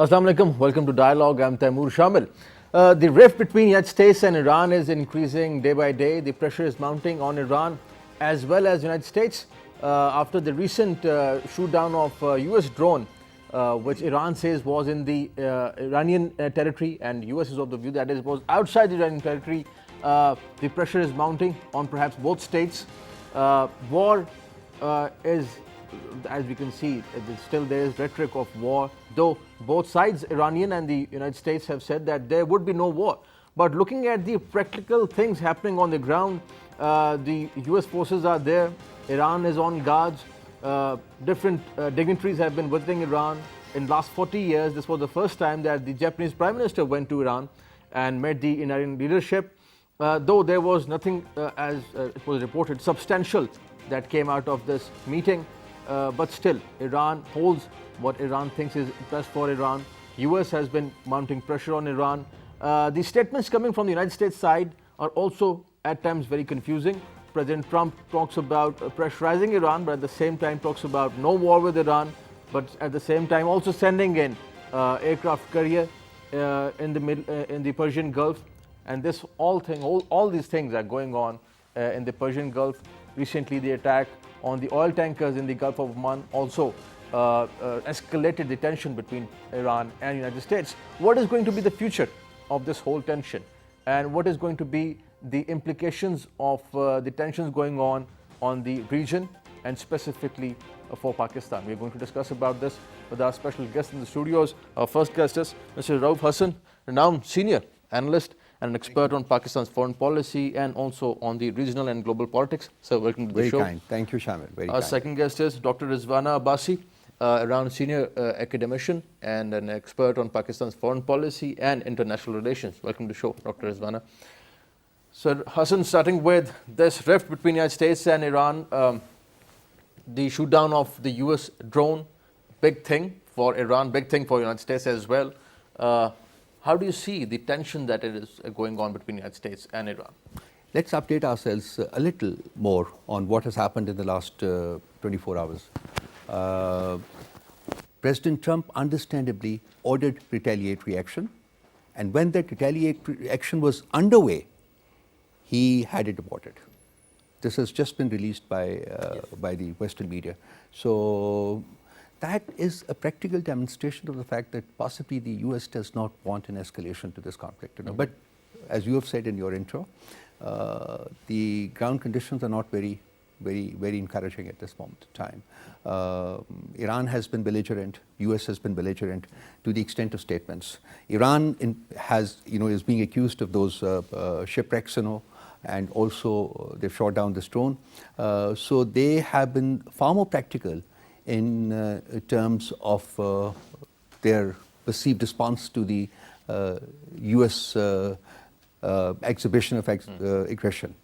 Assalamu alaikum. Welcome to Dialogue. I'm Taimur, Shamil. The rift between United States and Iran is increasing day by day. The pressure is mounting on Iran as well as United States after the recent shoot down of US drone, which Iran says was in the Iranian territory, and US is of the view that it was outside the Iranian territory. The pressure is mounting on perhaps both states. War is, as we can see, still there is rhetoric of war, though both sides, Iranian and the United States, have said that there would be no war. But looking at the practical things happening on the ground, the US forces are there, Iran is on guards, different dignitaries have been visiting Iran. In the last 40 years, this was the first time that the Japanese Prime Minister went to Iran and met the Iranian leadership, though there was nothing, as it was reported, substantial that came out of this meeting. But still, Iran holds what Iran thinks is best for Iran. US has been mounting pressure on Iran. The statements coming from the United States side are also at times very confusing. President Trump talks about pressurizing Iran, but at the same time talks about no war with Iran, but at the same time also sending in aircraft carrier in the Persian Gulf. And this all these things are going on in the Persian Gulf. Recently, the attack on the oil tankers in the Gulf of Oman also escalated the tension between Iran and United States. What is going to be the future of this whole tension, and what is going to be the implications of the tensions going on the region and specifically for Pakistan? We are going to discuss about this with our special guest in the studios. Our first guest is Mr. Raoof Hassan, renowned senior analyst and an expert on Pakistan's foreign policy and also on the regional and global politics. So welcome to the show. Very kind. Thank you, Shamil. Very kind. Our second guest is Dr. Rizwana Abbasi, around senior academician and an expert on Pakistan's foreign policy and international relations. Welcome to the show, Dr. Rizwana. So Hassan, starting with this rift between the United States and Iran, the shoot down of the US drone, big thing for Iran, big thing for the United States as well. How do you see the tension that is going on between the United States and Iran? Let's update ourselves a little more on what has happened in the last 24 hours. President Trump understandably ordered retaliatory action, and when that retaliatory action was underway, he had it aborted. This has just been released by the Western media. So that is a practical demonstration of the fact that possibly the US does not want an escalation to this conflict. You know? But as you have said in your intro, the ground conditions are not very encouraging at this moment in time. Iran has been belligerent, US has been belligerent to the extent of statements. Iran is being accused of those shipwrecks, and also they've shot down this drone. So they have been far more practical in terms of their perceived response to the US exhibition of aggression.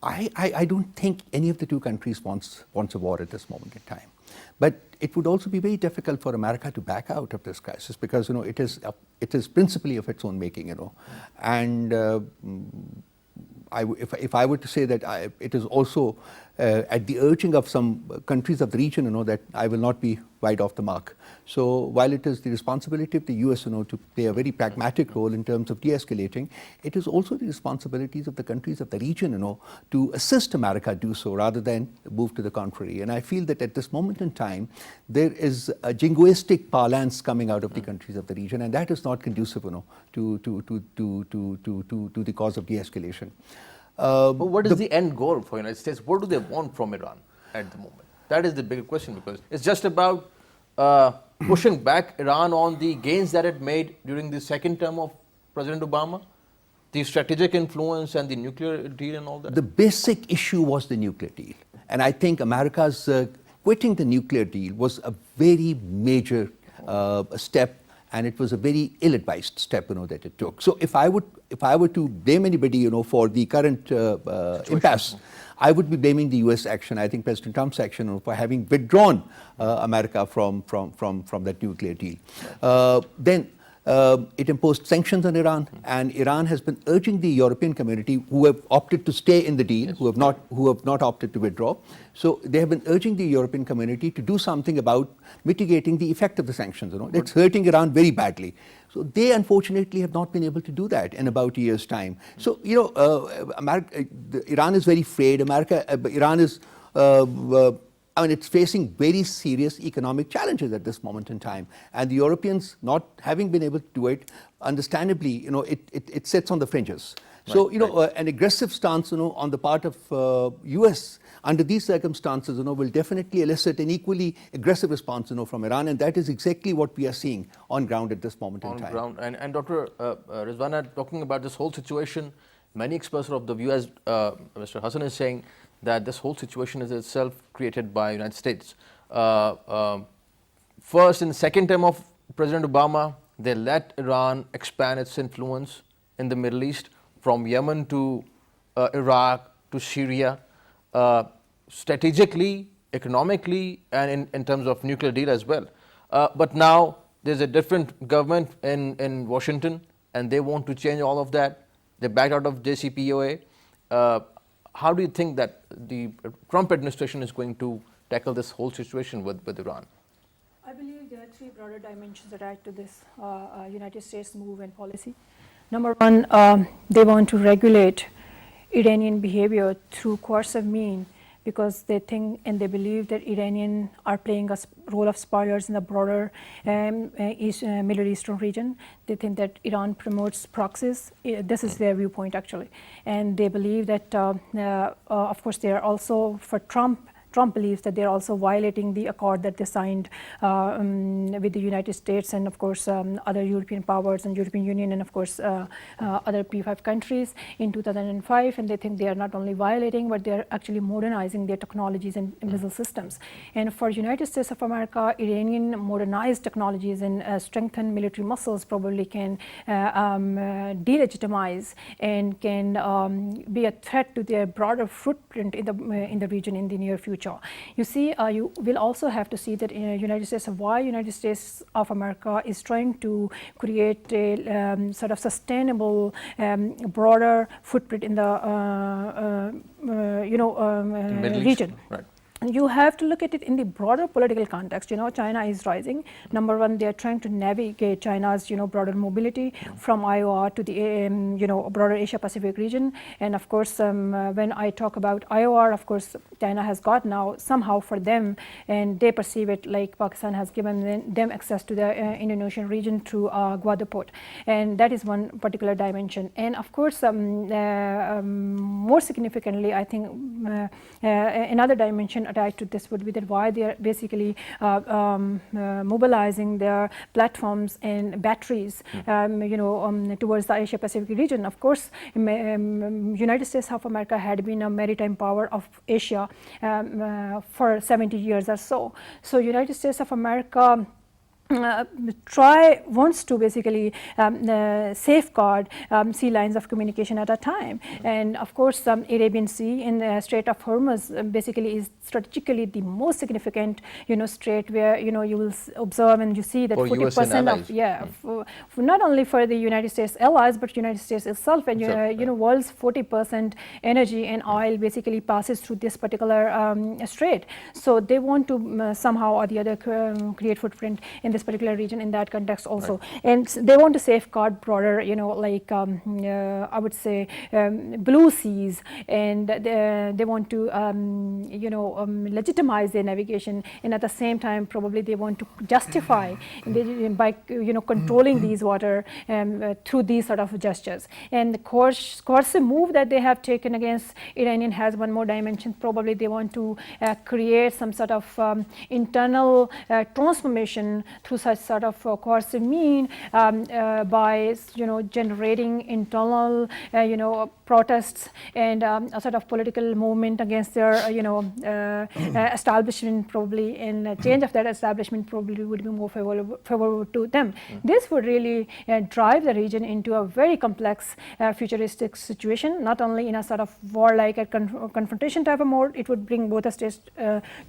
I don't think any of the two countries wants a war at this moment in time. But it would also be very difficult for America to back out of this crisis because it is principally of its own making, and if I were to say that it is also at the urging of some countries of the region, that I will not be wide off the mark. So while it is the responsibility of the US, to play a very pragmatic role in terms of de-escalating, it is also the responsibilities of the countries of the region, to assist America do so rather than move to the contrary. And I feel that at this moment in time, there is a jingoistic parlance coming out of the countries of the region, and that is not conducive, to the cause of de-escalation. But what is the end goal for the United States? What do they want from Iran at the moment? That is the bigger question, because it's just about pushing back Iran on the gains that it made during the second term of President Obama, the strategic influence and the nuclear deal and all that. The basic issue was the nuclear deal. And I think America's quitting the nuclear deal was a very major step, and it was a very ill-advised step, that it took. So if I were to blame anybody, for the current impasse, I would be blaming the US action. I think President Trump's action for having withdrawn America from that nuclear deal. Then It imposed sanctions on Iran, and Iran has been urging the European community, who have opted to stay in the deal, who have not opted to withdraw. So they have been urging the European community to do something about mitigating the effect of the sanctions. It's hurting Iran very badly. So they unfortunately have not been able to do that in about a year's time. So Iran is very afraid. Iran is. It's facing very serious economic challenges at this moment in time. And the Europeans, not having been able to do it, understandably, it sits on the fringes. So, an aggressive stance, on the part of US under these circumstances, will definitely elicit an equally aggressive response, from Iran. And that is exactly what we are seeing on ground at this moment in time. On ground. And Dr. Rizwana, talking about this whole situation, many experts of the view, as Mr. Hassan is saying, that this whole situation is itself created by the United States. First, in the second term of President Obama, they let Iran expand its influence in the Middle East, from Yemen to Iraq to Syria, strategically, economically, and in terms of nuclear deal as well. But now there's a different government in Washington, and they want to change all of that. They backed out of JCPOA. How do you think that the Trump administration is going to tackle this whole situation with Iran? I believe there are three broader dimensions attached to this United States move and policy. Number one, they want to regulate Iranian behavior through coercive means, because they think and they believe that Iranians are playing a role of spoilers in the broader Middle Eastern region. They think that Iran promotes proxies. This is their viewpoint, actually. And they believe that, of course, they are also, for Trump believes that they're also violating the accord that they signed with the United States and, of course, other European powers and European Union and, of course, other P5 countries in 2005. And they think they are not only violating, but they're actually modernizing their technologies and missile systems. And for United States of America, Iranian modernized technologies and strengthened military muscles probably can delegitimize and can be a threat to their broader footprint in the region in the near future. You see, you will also have to see that in United States of America is trying to create a sort of sustainable, broader footprint in the region. Right. You have to look at it in the broader political context. China is rising. Number one, they are trying to navigate China's, broader mobility from IOR to the, broader Asia-Pacific region. And of course, when I talk about IOR, of course, China has got now somehow for them, and they perceive it like Pakistan has given them access to the Indian Ocean region through Gwadar Port. And that is one particular dimension. And of course, more significantly, I think another dimension attached to this would be that why they are basically mobilizing their platforms and batteries, towards the Asia-Pacific region. Of course, United States of America had been a maritime power of Asia for 70 years or so. So United States of America wants to basically safeguard sea lines of communication at a time. And of course, Arabian Sea in the Strait of Hormuz basically is strategically the most significant, strait where, you will observe and you see that 40% of, for not only for the United States allies, but United States itself, and world's 40% energy and oil basically passes through this particular strait. So they want to somehow or the other create footprint in this particular region in that context also. Right. And they want to safeguard broader, I would say blue seas, and they want to, legitimize their navigation, and at the same time probably they want to justify by, controlling these water through these sort of gestures. And the coercive move that they have taken against Iranian has one more dimension. Probably they want to create some sort of internal transformation through such sort of coercive mean by generating internal protests and a sort of political movement against their establishment probably, and change of that establishment probably would be more favorable to them. This would really drive the region into a very complex futuristic situation, not only in a sort of warlike confrontation type of mode. It would bring both the states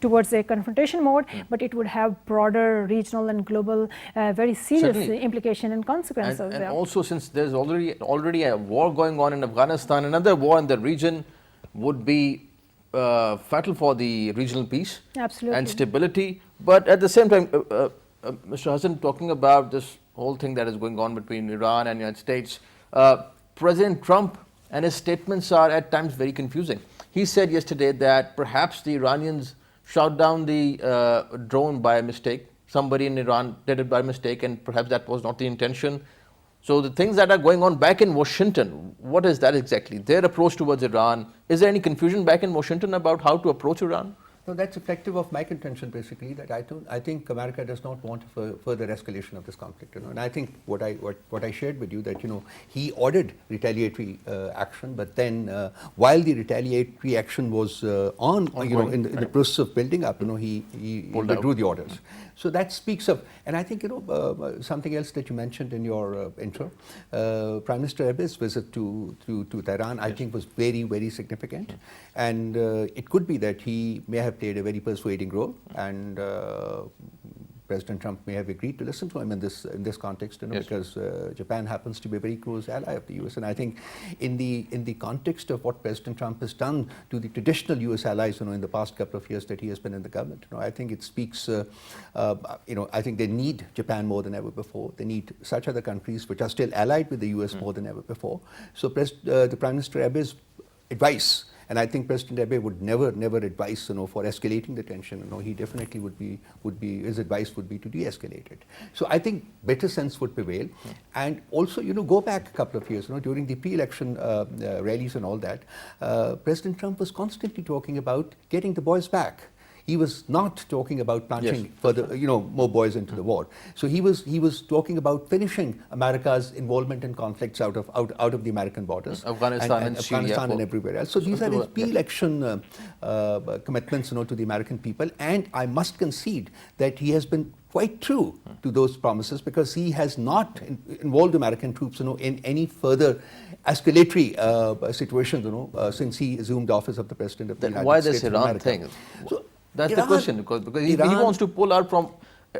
towards a confrontation mode, but it would have broader regional and global, very serious Certainly. implication and consequences. And also, since there's already a war going on in Afghanistan, another war in the region would be fatal for the regional peace and stability. But at the same time, Mr. Hassan, talking about this whole thing that is going on between Iran and United States, President Trump and his statements are at times very confusing. He said yesterday that perhaps the Iranians shot down the drone by mistake. Somebody in Iran did it by mistake, and perhaps that was not the intention. So the things that are going on back in Washington, what is that exactly? Their approach towards Iran, is there any confusion back in Washington about how to approach Iran? No, that's reflective of my contention, basically, that I think America does not want further escalation of this conflict. And I think what I shared with you, that he ordered retaliatory action, but then while the retaliatory action was in the process of building up, he withdrew the orders. So that speaks of, and I think something else that you mentioned in your intro, Prime Minister Abbasi's visit to Tehran, I think was very, very significant, and it could be that he may have played a very persuading role, and President Trump may have agreed to listen to him in this context, because Japan happens to be a very close ally of the U.S. And I think in the context of what President Trump has done to the traditional U.S. allies, in the past couple of years that he has been in the government, I think it speaks. I think they need Japan more than ever before. They need such other countries which are still allied with the U.S. more than ever before. So the Prime Minister Abbasi's advice. And I think President Abbasi would never advise, for escalating the tension. He definitely would be his advice would be to de-escalate it. So I think better sense would prevail. And also, go back a couple of years, during the pre-election rallies and all that, President Trump was constantly talking about getting the boys back. He was not talking about plunging further, more boys into the war. So he was talking about finishing America's involvement in conflicts out of the American borders, Afghanistan and Syria, Afghanistan and everywhere else. So these are his pre-election commitments, to the American people. And I must concede that he has been quite true to those promises, because he has not involved American troops, in any further escalatory situations, since he assumed office of the president of the United Why States. Why this Iran thing? So, that's Iran, the question, because he wants to pull out from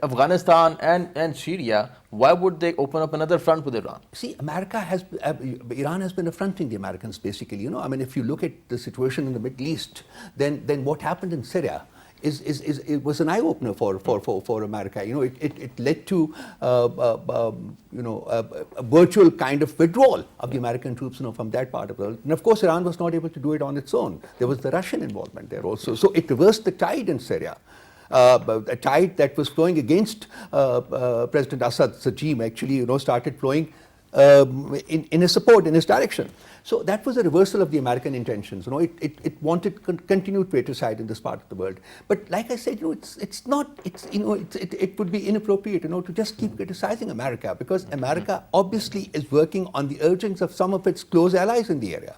Afghanistan and Syria. Why would they open up another front with Iran? See, Iran has been affronting the Americans, basically. If you look at the situation in the Middle East, then what happened in Syria it was an eye-opener for America. It led to a virtual kind of withdrawal of the American troops from that part of the world. And of course, Iran was not able to do it on its own. There was the Russian involvement there also. So it reversed the tide in Syria. A tide that was flowing against President Assad's regime actually started flowing in his support, in his direction. So that was a reversal of the American intentions. It wanted continued patricide in this part of the world. But like I said, it would be inappropriate, to just keep criticizing America, because America obviously is working on the urgings of some of its close allies in the area.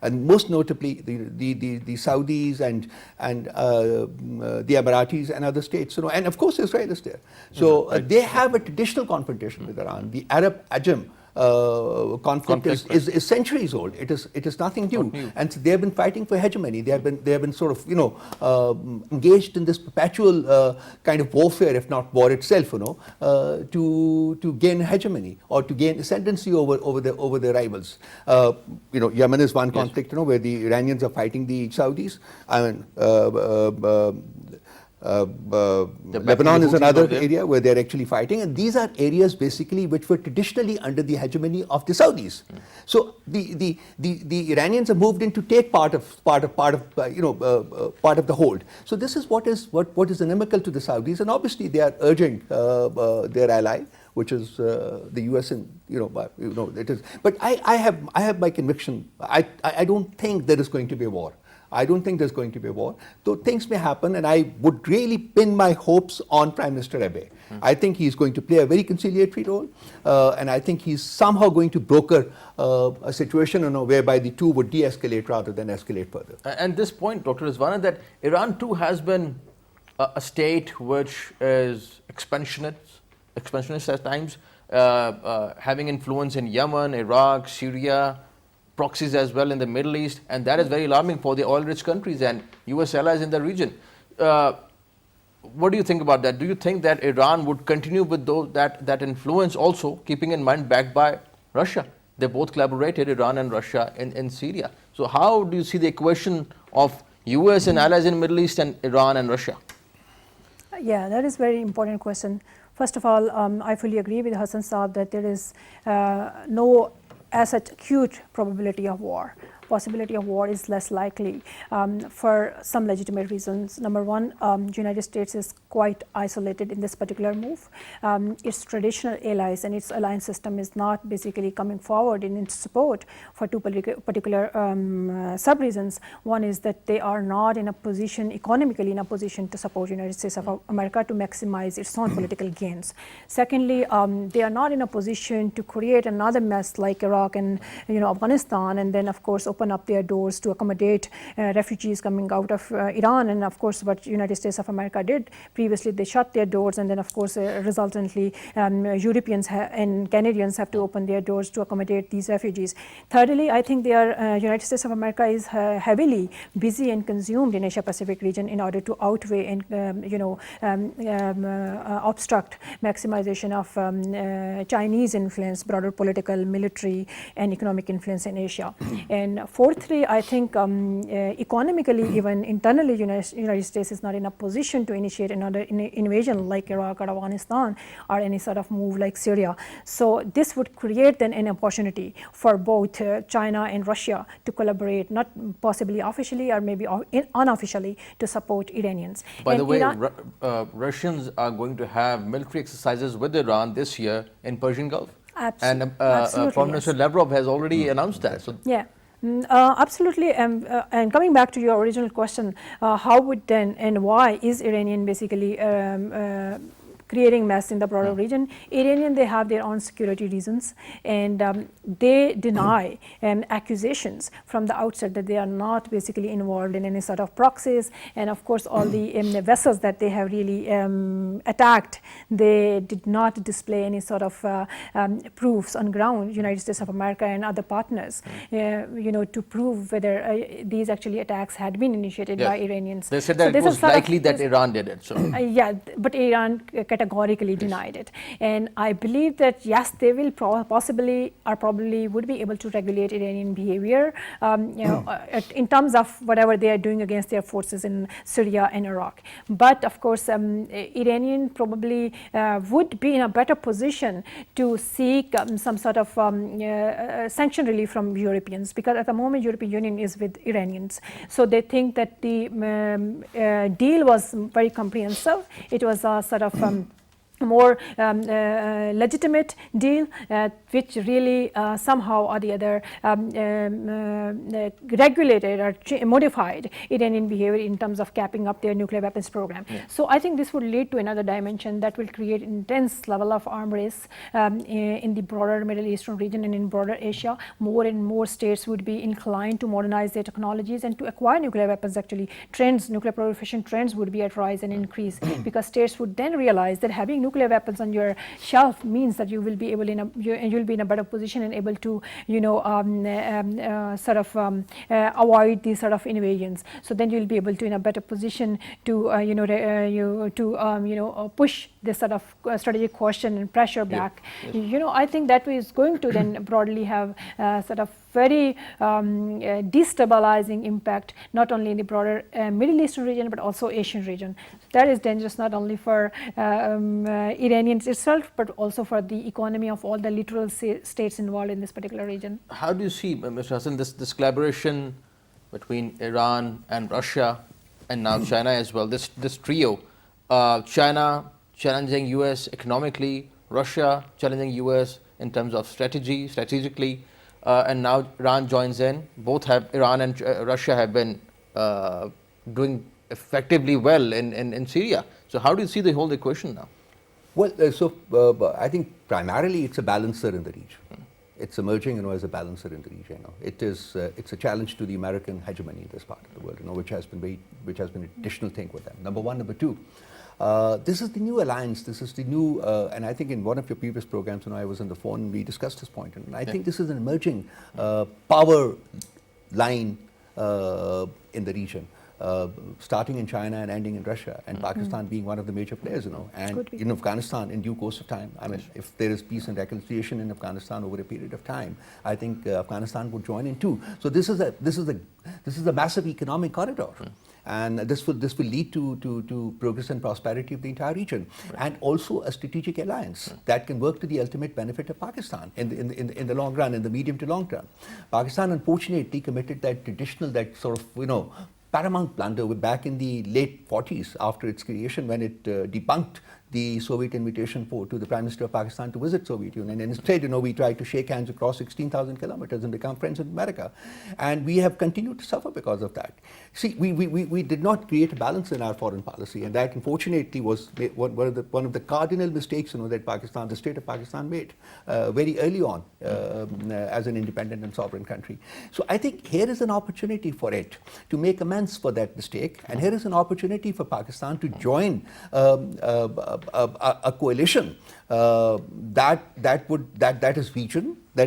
And most notably the Saudis and the Emiratis and other states, and of course Israel is there. So they have a traditional confrontation with Iran. The Arab-Ajam conflict is centuries old. It is nothing new. And so they have been fighting for hegemony. They have been sort of engaged in this perpetual kind of warfare, if not war itself, to gain hegemony or to gain ascendancy over the rivals. Yemen is one conflict, where the Iranians are fighting the Saudis. Lebanon is another area where they're actually fighting, and these are areas basically which were traditionally under the hegemony of the Saudis. So the Iranians have moved in to take part of the hold. So this is what is inimical to the Saudis, and obviously they are urging their ally, which is the U.S. and it is. But I have my conviction. I don't think there is going to be a war. I don't think there's going to be a war, though things may happen, and I would really pin my hopes on Prime Minister Abbasi. I think he's going to play a very conciliatory role, and I think he's somehow going to broker a situation whereby the two would de-escalate rather than escalate further. And this point, Dr. Rizwana, that Iran too has been a state which is expansionist at times, having influence in Yemen, Iraq, Syria, proxies as well in the Middle East, and that is very alarming for the oil-rich countries and U.S. allies in the region. what do you think about that? Do you think that Iran would continue with that influence also, keeping in mind backed by Russia? They both collaborated, Iran and Russia, in Syria. So how do you see the equation of US and allies in the Middle East and Iran and Russia? Yeah, that is a very important question. First of all, I fully agree with Hassan Saab that there is no as such acute probability of war. Possibility of war is less likely for some legitimate reasons. Number one, United States is quite isolated in this particular move. Its traditional allies and its alliance system is not basically coming forward in its support for two particular sub-reasons. One is that they are not in a position, economically in a position to support United States of America to maximize its own political gains. Secondly, they are not in a position to create another mess like Iraq and Afghanistan, and then of course open up their doors to accommodate refugees coming out of Iran. And of course what United States of America did previously, they shut their doors, and then of course resultantly Europeans and Canadians have to open their doors to accommodate these refugees. Thirdly, I think United States of America is heavily busy and consumed in Asia Pacific region in order to outweigh and obstruct maximization of Chinese influence, broader political, military and economic influence in Asia. And fourthly, I think economically, even internally, United States is not in a position to initiate another invasion like Iraq or Afghanistan or any sort of move like Syria. So this would create then an opportunity for both China and Russia to collaborate, not possibly officially or maybe unofficially, to support Iranians. By the way, Russians are going to have military exercises with Iran this year in Persian Gulf. And Foreign Minister Lavrov has already announced that. So yeah. Absolutely, and coming back to your original question, how would then and why is Iranian basically creating mess in the broader region? Iranian, they have their own security reasons, and they deny accusations from the outset that they are not basically involved in any sort of proxies. And of course, all the vessels that they have really attacked, they did not display any sort of proofs on ground, United States of America and other partners, to prove whether these actually attacks had been initiated by Iranians. They said that so it was likely that Iran did it. So yeah, but Iran categorically denied it. And I believe that yes, they will possibly or probably would be able to regulate Iranian behavior in terms of whatever they are doing against their forces in Syria and Iraq. But of course, Iranian probably would be in a better position to seek some sort of sanction relief from Europeans, because at the moment European Union is with Iranians. So they think that the deal was very comprehensive. It was a sort of more legitimate deal, which really somehow or the other regulated or modified Iranian behavior in terms of capping up their nuclear weapons program. So I think this would lead to another dimension that will create intense level of arm race in the broader Middle Eastern region and in broader Asia. More and more states would be inclined to modernize their technologies and to acquire nuclear weapons. Actually, nuclear proliferation trends would be at rise and increase, because states would then realize that having nuclear weapons on your shelf means that you will be able you'll be in a better position and able to avoid these sort of invasions. So then you'll be able to in a better position to push this sort of strategic question and pressure back. I think that is going to then broadly have sort of very destabilizing impact, not only in the broader Middle Eastern region, but also Asian region. That is dangerous not only for Iranians itself, but also for the economy of all the littoral states involved in this particular region. How do you see, Mr. Hassan, this collaboration between Iran and Russia and now China as well, this trio, China challenging US economically, Russia challenging US in terms of strategically, and now Iran joins in. Both Iran and Russia have been doing effectively well in Syria. So how do you see the whole equation now? Well, I think primarily it's a balancer in the region. It's emerging, as a balancer in the region. It's a challenge to the American hegemony in this part of the world, which has been an additional thing with them. Number one. Number two, this is the new alliance. This is the new, and I think in one of your previous programs, when I was on the phone, we discussed this point. And I think this is an emerging power line in the region. starting in China and ending in Russia, and Pakistan being one of the major players, and in Afghanistan in due course of time. I mean, if there is peace and reconciliation in Afghanistan over a period of time, I think Afghanistan would join in too. So this is a massive economic corridor. And this will lead to progress and prosperity of the entire region, and also a strategic alliance that can work to the ultimate benefit of Pakistan in the long run, in the medium to long term. Pakistan unfortunately committed that sort of paramount blunder back in the late 40s after its creation, when it debunked the Soviet invitation to the Prime Minister of Pakistan to visit Soviet Union. And instead, we tried to shake hands across 16,000 kilometers and become friends with America. And we have continued to suffer because of that. See, we did not create a balance in our foreign policy, and that unfortunately was one of the cardinal mistakes, that the state of Pakistan made very early on as an independent and sovereign country. So I think here is an opportunity for it to make amends for that mistake, and here is an opportunity for Pakistan to join a coalition that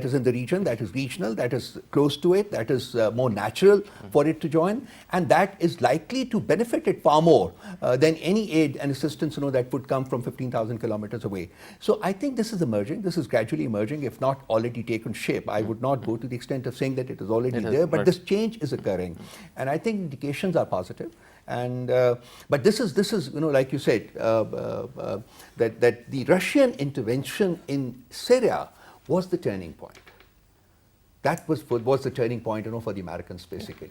is in the region, that is regional, that is close to it, that is more natural for it to join, and that is likely to benefit it far more than any aid and assistance that would come from 15,000 kilometers away. So I think this is emerging, this is gradually emerging, if not already taken shape. I would not go to the extent of saying that it is already there, but this change is occurring, and I think indications are positive. And but this is like you said, that the Russian intervention in Syria was the turning point. That was the turning point, for the Americans basically,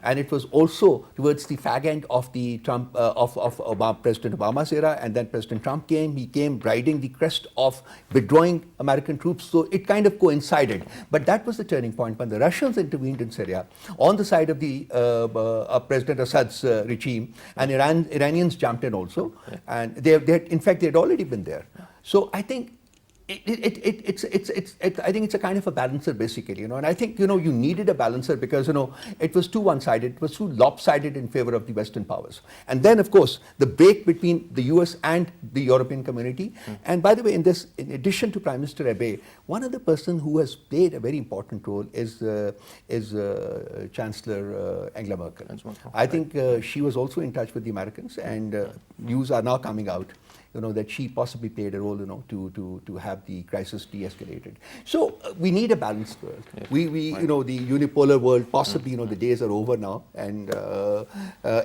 and it was also towards the fag end of the Trump of President Obama's era, and then President Trump came. He came riding the crest of withdrawing American troops, so it kind of coincided. But that was the turning point when the Russians intervened in Syria on the side of the President Assad's regime, and Iranians jumped in also, and they had already been there. So I think. I think it's a kind of a balancer basically, and I think you needed a balancer because it was too one-sided, it was too lopsided in favor of the Western powers, and then of course the break between the US and the European community. And by the way, in addition to Prime Minister Abe, one other person who has played a very important role is Chancellor Angela Merkel. I think she was also in touch with the Americans, and news are now coming out that she possibly played a role, to have the crisis de-escalated. So we need a balanced world. Yes. We the unipolar world, possibly, the days are over now. And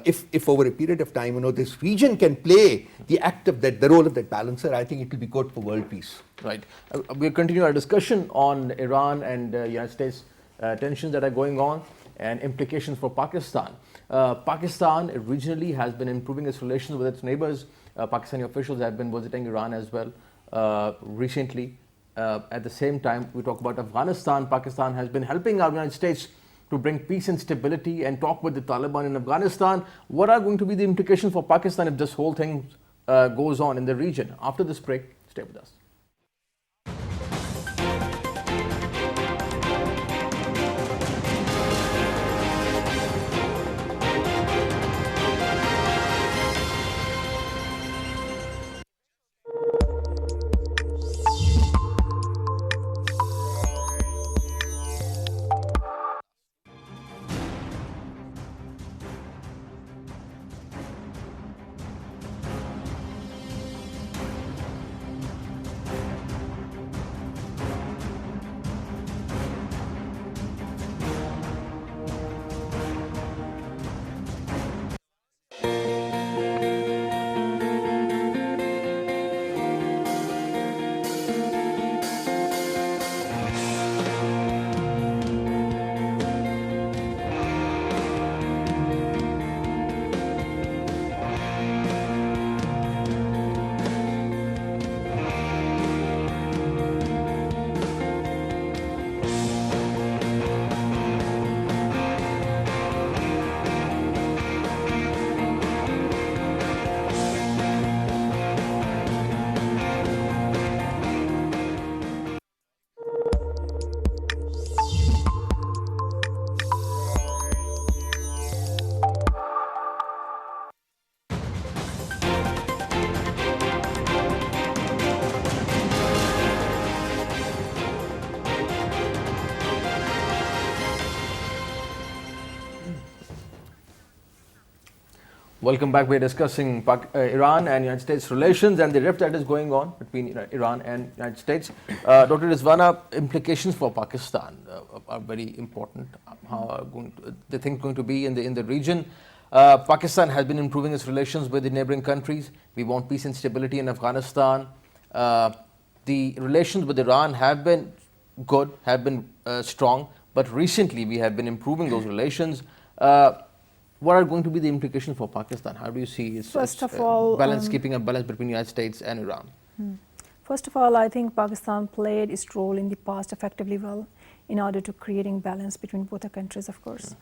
if over a period of time, this region can play the role of that balancer, I think it will be good for world peace. Right. We'll continue our discussion on Iran and United States tensions that are going on and implications for Pakistan. Pakistan regionally has been improving its relations with its neighbors. Pakistani officials have been visiting Iran as well recently. At the same time, we talk about Afghanistan. Pakistan has been helping our United States to bring peace and stability and talk with the Taliban in Afghanistan. What are going to be the implications for Pakistan if this whole thing goes on in the region? After this break, stay with us. Welcome back. We're discussing Iran and United States relations and the rift that is going on between Iran and United States. Dr. Rizwana, implications for Pakistan are very important. How are the things going to be in the region? Pakistan has been improving its relations with the neighboring countries. We want peace and stability in Afghanistan. The relations with Iran have been good, have been strong, but recently we have been improving those relations. What are going to be the implications for Pakistan? How do you see its keeping a balance between the United States and Iran? First of all, I think Pakistan played its role in the past effectively well in order to creating balance between both the countries, of course.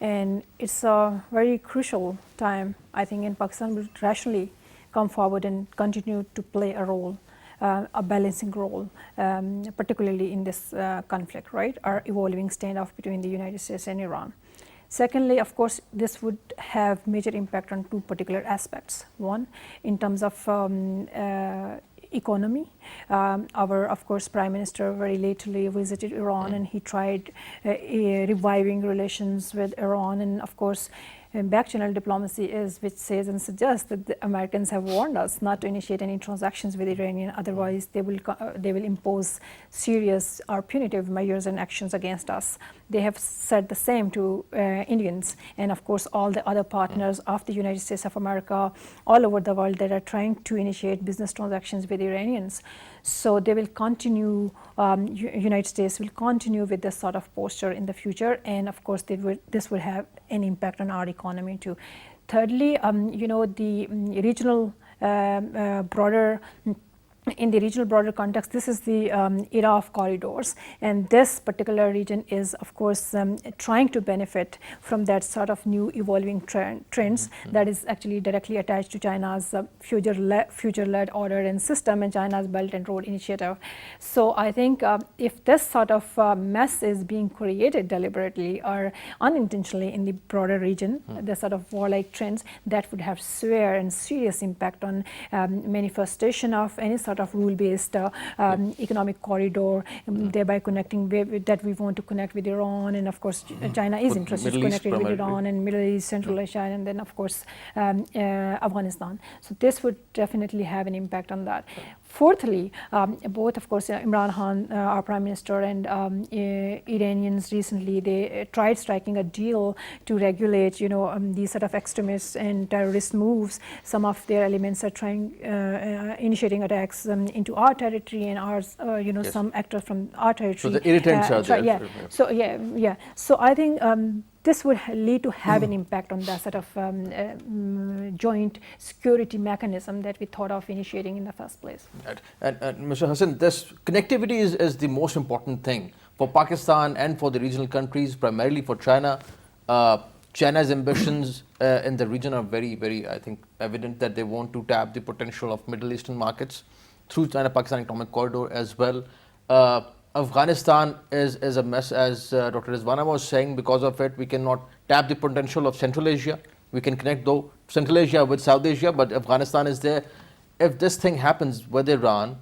And it's a very crucial time, I think, and Pakistan will rationally come forward and continue to play a role, a balancing role, particularly in this conflict, right? Our evolving standoff between the United States and Iran. Secondly, of course, this would have major impact on two particular aspects. One, in terms of economy. Our, of course, Prime Minister very lately visited Iran and he tried reviving relations with Iran, and of course back channel diplomacy is which says and suggests that the Americans have warned us not to initiate any transactions with Iranian, otherwise they will impose serious or punitive measures and actions against us. They have said the same to Indians and of course all the other partners of the United States of America all over the world that are trying to initiate business transactions with Iranians. So they will continue, United States will continue with this sort of posture in the future, and of course this will have an impact on our economy too. Thirdly, the regional in the regional broader context, this is the era of corridors, and this particular region is of course trying to benefit from that sort of new evolving trends that is actually directly attached to China's future-led order and system and China's Belt and Road Initiative. So I think if this sort of mess is being created deliberately or unintentionally in the broader region, the sort of warlike trends, that would have severe and serious impact on manifestation of any sort of rule-based economic corridor, thereby connecting that we want to connect with Iran, and of course China is interested to connect with Iran and Middle East, Central Asia, and then of course Afghanistan. So this would definitely have an impact on that. Fourthly, both of course Imran Khan, our Prime Minister, and Iranians recently, they tried striking a deal to regulate these sort of extremist and terrorist moves. Some of their elements are trying initiating attacks into our territory and ours, yes. Some actors from our territory. So the irritants are there. Yeah. So yeah. So I think this would lead to have an impact on that sort of joint security mechanism that we thought of initiating in the first place. Right. And Mr. Hassan, this connectivity is the most important thing for Pakistan and for the regional countries, primarily for China. China's ambitions in the region are very, very, I think, evident that they want to tap the potential of Middle Eastern markets through China-Pakistan Economic Corridor as well. Afghanistan is a mess, as Dr. Rizwana was saying. Because of it, we cannot tap the potential of Central Asia. We can connect though Central Asia with South Asia, but Afghanistan is there. If this thing happens with Iran,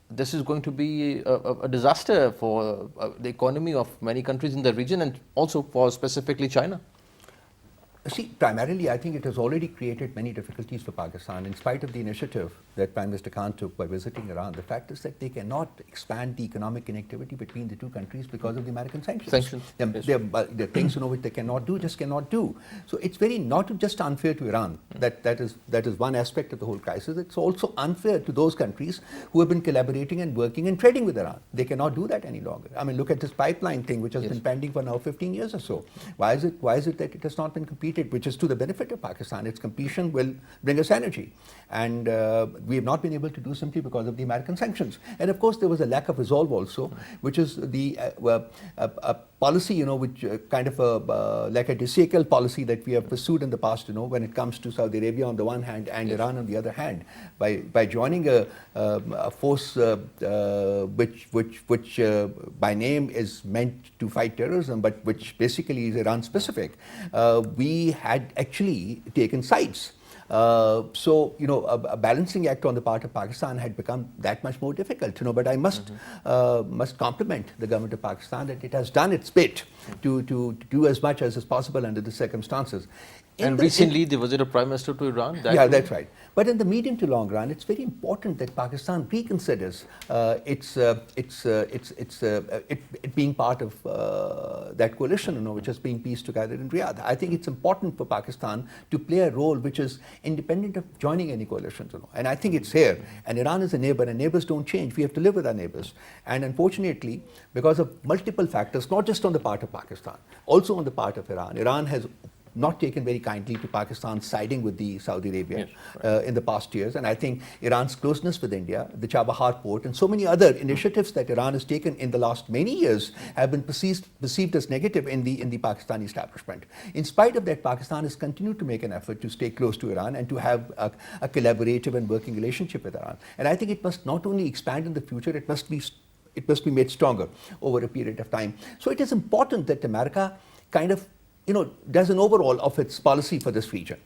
this is going to be a disaster for the economy of many countries in the region and also for specifically China. See, primarily, I think it has already created many difficulties for Pakistan. In spite of the initiative that Prime Minister Khan took by visiting Iran, the fact is that they cannot expand the economic connectivity between the two countries because of the American sanctions. There are things which they cannot do. So it's very not just unfair to Iran. That is one aspect of the whole crisis. It's also unfair to those countries who have been collaborating and working and trading with Iran. They cannot do that any longer. I mean, look at this pipeline thing, which has been pending for now 15 years or so. Why is it that it has not been completed? Which is to the benefit of Pakistan. Its completion will bring us energy. And we have not been able to do simply because of the American sanctions. And of course, there was a lack of resolve also, which is the policy, which kind of like a decade policy that we have pursued in the past, when it comes to Saudi Arabia on the one hand and Iran on the other hand, by joining a force which by name is meant to fight terrorism, but which basically is Iran specific. We had actually taken sides So, a balancing act on the part of Pakistan had become that much more difficult, but I must compliment the government of Pakistan that it has done its bit to do as much as is possible under the circumstances. And recently, the visit of Prime Minister to Iran. That's right. But in the medium to long run, it's very important that Pakistan reconsiders it being part of that coalition, which is being pieced together in Riyadh. I think it's important for Pakistan to play a role which is independent of joining any coalition, and I think it's here. And Iran is a neighbor, and neighbors don't change. We have to live with our neighbors. And unfortunately, because of multiple factors, not just on the part of Pakistan, also on the part of Iran, Iran has not taken very kindly to Pakistan siding with the Saudi Arabia in the past years. And I think Iran's closeness with India, the Chabahar port, and so many other initiatives that Iran has taken in the last many years have been perceived as negative in the Pakistani establishment. In spite of that, Pakistan has continued to make an effort to stay close to Iran and to have a collaborative and working relationship with Iran. And I think it must not only expand in the future, it must be made stronger over a period of time. So it is important that America kind of does an overhaul of its policy for this region,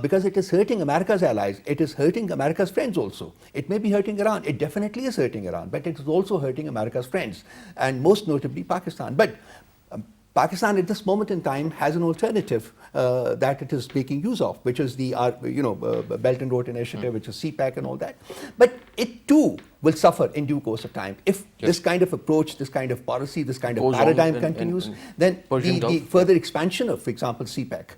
because it is hurting America's allies. It is hurting America's friends also. It may be hurting Iran. It definitely is hurting Iran, but it is also hurting America's friends, and most notably Pakistan. But Pakistan at this moment in time has an alternative that it is making use of, which is the Belt and Road Initiative, which is CPEC and all that. But it too will suffer in due course of time. If this kind of approach, this kind of policy, this kind of paradigm continues, then the further expansion of, for example, CPEC,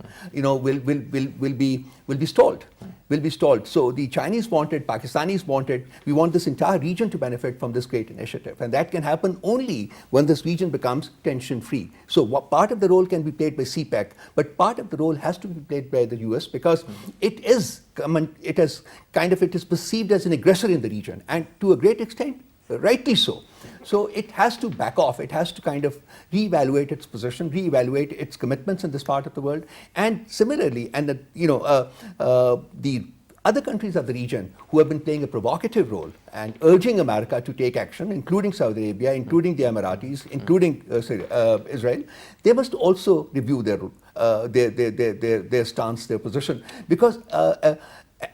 will be stalled. Will be stalled. So the Chinese wanted, Pakistanis wanted, we want this entire region to benefit from this great initiative. And that can happen only when this region becomes tension-free. So what part of the role can be played by CPEC, but part of the role has to be played by the US, because it is perceived as an aggressor in the region, and to a great extent, rightly so. So it has to back off. It has to kind of reevaluate its position, reevaluate its commitments in this part of the world, and similarly, and the other countries of the region who have been playing a provocative role and urging America to take action, including Saudi Arabia, including the Emiratis, including Israel, they must also review their stance, their position, because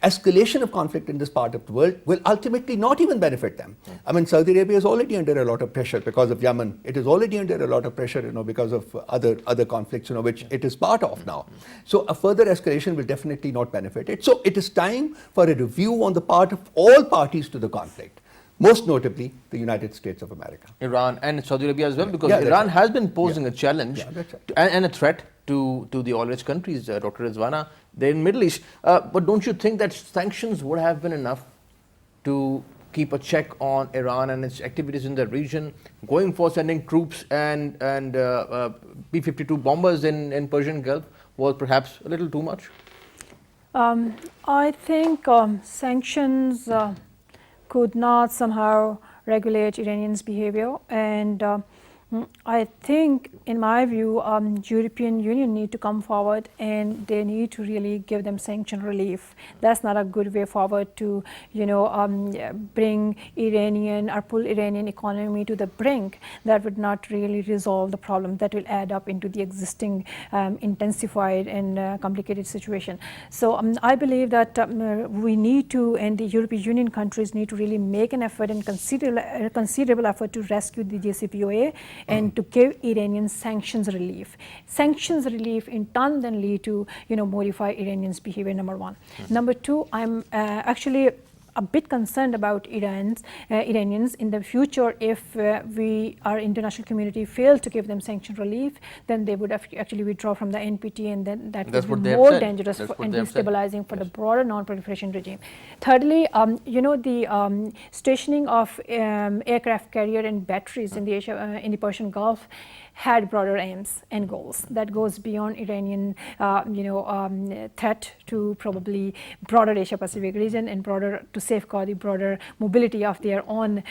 escalation of conflict in this part of the world will ultimately not even benefit them. I mean, Saudi Arabia is already under a lot of pressure because of Yemen. It is already under a lot of pressure, because of other conflicts, which it is part of now. So a further escalation will definitely not benefit it. So it is time for a review on the part of all parties to the conflict, most notably the United States of America. Iran and Saudi Arabia as well, because Iran has been posing a challenge and a threat to the oil-rich countries, Dr. Rizwana, they're in Middle East. But don't you think that sanctions would have been enough to keep a check on Iran and its activities in the region, going for sending troops and B-52 bombers in Persian Gulf was perhaps a little too much? I think sanctions could not somehow regulate Iranians' behavior, and I think, in my view, European Union need to come forward and they need to really give them sanction relief. That's not a good way forward to, bring Iranian or pull Iranian economy to the brink. That would not really resolve the problem. That will add up into the existing intensified and complicated situation. So I believe that we need to, and the European Union countries need to really make an effort and considerable effort to rescue the JCPOA and to give Iranian sanctions relief. Sanctions relief in turn then lead to modify Iranians' behavior, number one. Number two, I'm actually a bit concerned about Iranians in the future. If our international community failed to give them sanction relief, then they would actually withdraw from the NPT, and then that would be more dangerous and destabilizing for the broader non-proliferation regime. Thirdly, the stationing of aircraft carrier and batteries in the Persian Gulf had broader aims and goals that goes beyond Iranian threat to probably broader Asia Pacific region and broader to safeguard the broader mobility of their own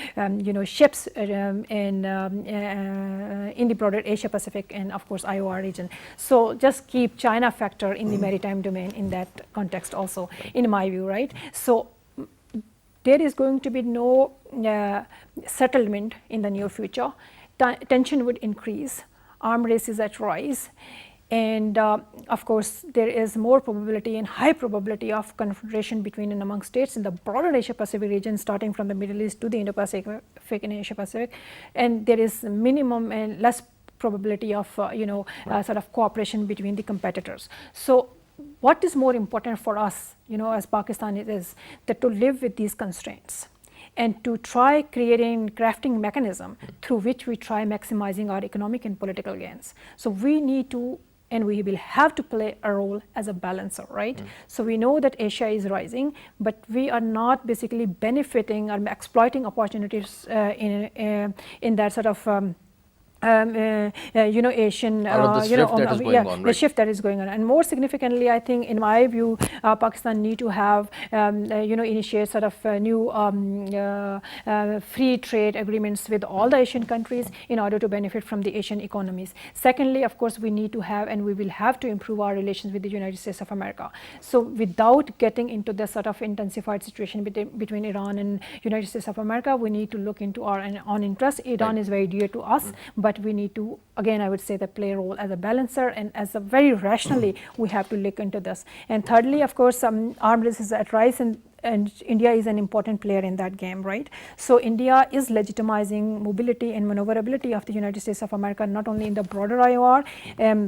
ships in the broader Asia Pacific and of course IOR region. So just keep China factor in the maritime domain in that context also, in my view, right? So there is going to be no settlement in the near future. Tension would increase, arm races at rise. And of course, there is more probability and high probability of confrontation between and among states in the broader Asia-Pacific region, starting from the Middle East to the Indo-Pacific and Asia-Pacific. And there is minimum and less probability of, sort of cooperation between the competitors. So what is more important for us, as Pakistan is that to live with these constraints and to try crafting mechanism through which we try maximizing our economic and political gains. So we need to, and we will have to play a role as a balancer, right? So we know that Asia is rising, but we are not basically benefiting or exploiting opportunities in that sort of Asian, Out of the shift that is going on, the right? shift that is going on. And more significantly, I think, in my view, Pakistan need to have, initiate sort of new free trade agreements with all the Asian countries in order to benefit from the Asian economies. Secondly, of course, we need to have, and we will have to improve our relations with the United States of America. So without getting into the sort of intensified situation between Iran and United States of America, we need to look into our own interests. Iran is very dear to us, but we need to, again, I would say, that play a role as a balancer, and as a very rationally we have to look into this. And thirdly, of course, arms race is at rise, and India is an important player in that game, right? So India is legitimizing mobility and maneuverability of the United States of America, not only in the broader IOR,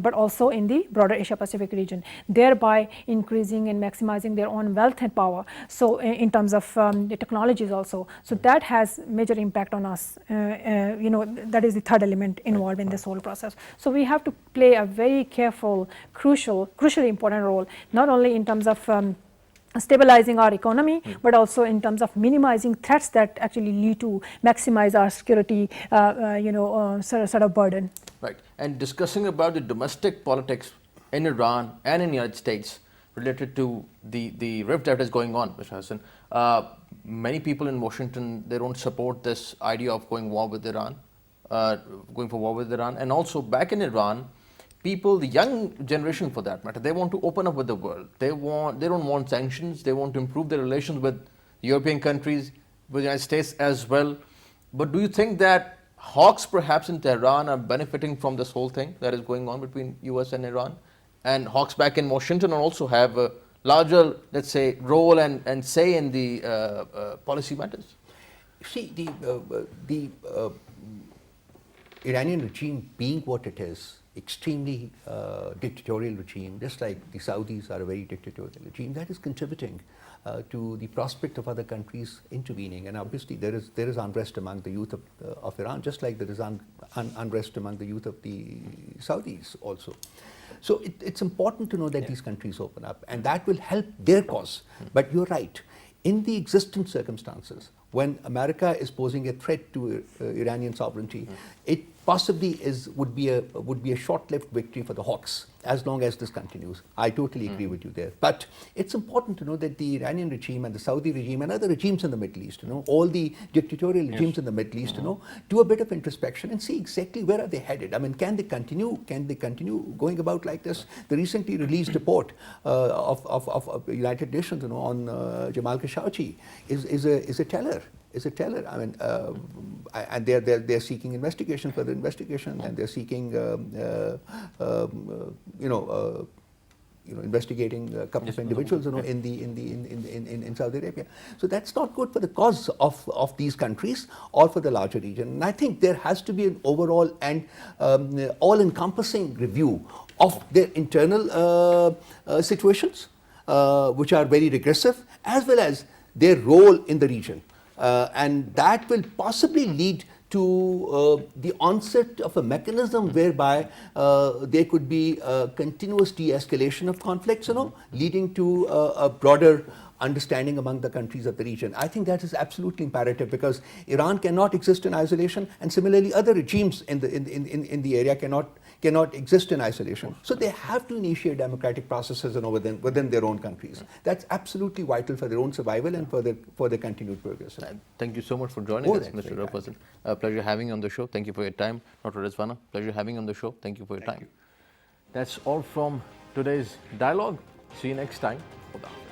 but also in the broader Asia-Pacific region, thereby increasing and maximizing their own wealth and power. So in terms of the technologies also. So that has major impact on us. That is the third element involved in this whole process. So we have to play a very careful, crucially important role, not only in terms of stabilizing our economy, but also in terms of minimizing threats that actually lead to maximize our security, sort of burden. Right. And discussing about the domestic politics in Iran and in the United States related to the rift that is going on, Mr. Hassan, many people in Washington, they don't support this idea of going for war with Iran. And also back in Iran, people, the young generation for that matter, they want to open up with the world. They don't want sanctions. They want to improve their relations with European countries, with the United States as well. But do you think that hawks perhaps in Tehran are benefiting from this whole thing that is going on between US and Iran? And hawks back in Washington also have a larger, let's say, role and say in the policy matters? See, the Iranian regime being what it is, extremely dictatorial regime, just like the Saudis are a very dictatorial regime, that is contributing to the prospect of other countries intervening. And obviously there is unrest among the youth of Iran, just like there is unrest among the youth of the Saudis also. So it's important to know that these countries open up, and that will help their cause. But you're right, in the existing circumstances, when America is posing a threat to Iranian sovereignty, it possibly would be a short-lived victory for the hawks as long as this continues. I totally agree with you there. But it's important to know that the Iranian regime and the Saudi regime and other regimes in the Middle East, all the dictatorial regimes in the Middle East, do a bit of introspection and see exactly where are they headed. I mean, can they continue going about like this? The recently released report of United Nations, on Jamal Khashoggi is a teller. I mean, and they're seeking further investigation, and they're seeking, investigating a couple of individuals, in Saudi Arabia. So that's not good for the cause of these countries or for the larger region. And I think there has to be an overall and all-encompassing review of their internal situations, which are very regressive, as well as their role in the region. And that will possibly lead to the onset of a mechanism whereby there could be a continuous de-escalation of conflicts, leading to a broader understanding among the countries of the region. I think that is absolutely imperative, because Iran cannot exist in isolation, and similarly other regimes in the area cannot exist in isolation. So they have to initiate democratic processes within their own countries. That's absolutely vital for their own survival and for their continued progress. Thank you so much for joining us, Mr. Raoof. Pleasure having you on the show. Thank you for your time. Dr. Rizwana, pleasure having you on the show. Thank you for your time. That's all from today's dialogue. See you next time. Bye-bye.